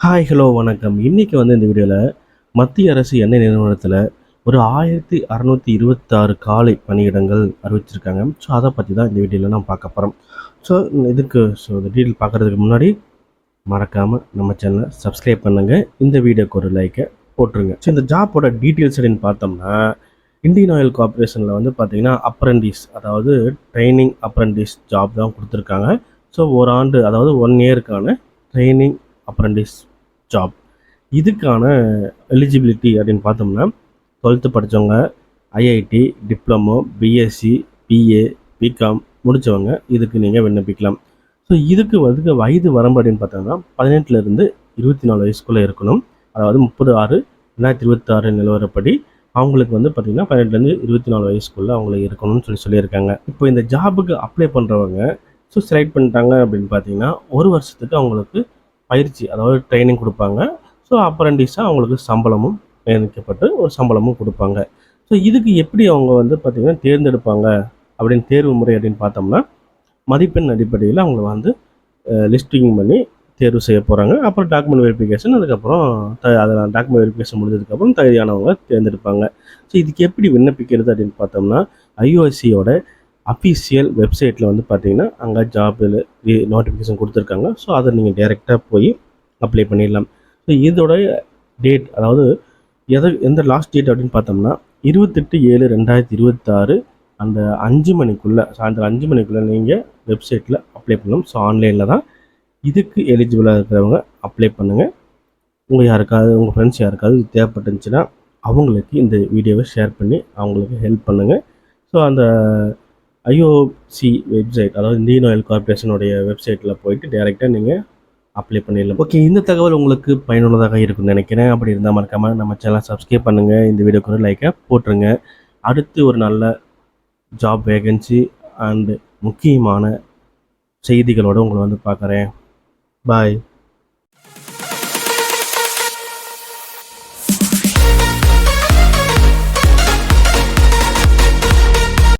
Hi hello வணக்கம். இன்றைக்கி இந்த வீடியோவில் மத்திய அரசு எண்ணெய் நிறுவனத்தில் ஒரு 1626 காலி பணியிடங்கள் அறிவிச்சிருக்காங்க. ஸோ அதை பற்றி தான் இந்த வீடியோவில் நான் பார்க்க போகிறோம். ஸோ இந்த டீட்டெயில் பார்க்குறதுக்கு முன்னாடி மறக்காமல் நம்ம சேனலை சப்ஸ்கிரைப் பண்ணுங்கள். இந்த வீடியோக்கு ஒரு லைக்கை போட்டுருங்க. ஸோ இந்த ஜாப்போட டீட்டெயில்ஸ் அப்படின்னு பார்த்தோம்னா, இந்தியன் ஆயில் கார்பரேஷனில் பார்த்தீங்கன்னா அப்ரண்டிஸ், அதாவது ட்ரைனிங் அப்ரண்டிஸ் ஜாப் தான் கொடுத்துருக்காங்க. ஸோ ஒரு ஆண்டு, அதாவது 1 இயருக்கான ட்ரைனிங் அப்ரண்டிஸ் ஜாப். இதுக்கான எலிஜிபிலிட்டி அப்படின்னு பார்த்தோம்னா 12th படித்தவங்க, IIT, diploma, BSc, BA, BCom முடித்தவங்க இதுக்கு நீங்கள் விண்ணப்பிக்கலாம். ஸோ இதுக்கு வயது வரம்பு அப்படின்னு பார்த்தோம்னா 18லேருந்து 24 வயசுக்குள்ளே இருக்கணும். அதாவது 30/6/2026 நிலவரப்படி அவங்களுக்கு பார்த்திங்கன்னா 18லேருந்து 24 வயசுக்குள்ளே அவங்களுக்கு இருக்கணும்னு சொல்லியிருக்காங்க. இப்போ இந்த ஜாபுக்கு அப்ளை பண்ணுறவங்க செலக்ட் பண்ணிட்டாங்க அப்படின்னு பார்த்தீங்கன்னா 1 வருஷத்துக்கு அவங்களுக்கு பயிற்சி, அதாவது ட்ரைனிங் கொடுப்பாங்க. ஸோ அப்ரண்டிஸாக அவங்களுக்கு சம்பளமும் நியமிக்கப்பட்டு ஒரு சம்பளமும் கொடுப்பாங்க. ஸோ இதுக்கு எப்படி அவங்க பார்த்திங்கன்னா தேர்ந்தெடுப்பாங்க அப்படின்னு தேர்வு முறை அப்படின்னு பார்த்தோம்னா, மதிப்பெண் அடிப்படையில் அவங்கள லிஸ்டிங் பண்ணி தேர்வு செய்ய போகிறாங்க. அப்புறம் டாக்குமெண்ட் வெரிஃபிகேஷன், அதுக்கப்புறம் அதில் டாக்குமெண்ட் வெரிஃபிகேஷன் முடிஞ்சதுக்கப்புறம் தகுதியானவங்க தேர்ந்தெடுப்பாங்க. ஸோ இதுக்கு எப்படி விண்ணப்பிக்கிறது அப்படின்னு பார்த்தோம்னா, ஐஓசியோட அஃபீஷியல் வெப்சைட்டில் பார்த்தீங்கன்னா அங்கே ஜாபில் நோட்டிஃபிகேஷன் கொடுத்துருக்காங்க. ஸோ அதை நீங்கள் டைரெக்டாக போய் அப்ளை பண்ணிடலாம். ஸோ இதோட டேட், அதாவது எந்த லாஸ்ட் டேட் அப்படின்னு பார்த்தோம்னா 28/7/2026 அந்த 5 மணிக்குள்ளே, சாயந்தரம் 5 மணிக்குள்ளே நீங்கள் வெப்சைட்டில் அப்ளை பண்ணணும். ஸோ ஆன்லைனில் தான் இதுக்கு எலிஜிபிளாக இருக்கிறவங்க அப்ளை பண்ணுங்கள். உங்கள் ஃப்ரெண்ட்ஸ் யாருக்காவது தேவைப்பட்டுருந்துச்சுன்னா அவங்களுக்கு இந்த வீடியோவை ஷேர் பண்ணி அவங்களுக்கு ஹெல்ப் பண்ணுங்கள். ஸோ அந்த ஐஓசி வெப்சைட், அதாவது இந்தியன் ஆயில் கார்பரேஷனுடைய வெப்சைட்டில் போயிட்டு டைரெக்டாக நீங்கள் அப்ளை பண்ணிடலாம். ஓகே, இந்த தகவல் உங்களுக்கு பயனுள்ளதாக இருக்குன்னு நினைக்கிறேன். அப்படி இருந்தால் மறக்காமல் நம்ம சேனலை சப்ஸ்கிரைப் பண்ணுங்கள். இந்த வீடியோக்கு ஒரு லைக்கை போட்டுருங்க. அடுத்து ஒரு நல்ல ஜாப் வேகன்சி அண்டு முக்கியமான செய்திகளோடு உங்களை பார்க்குறேன். பாய்.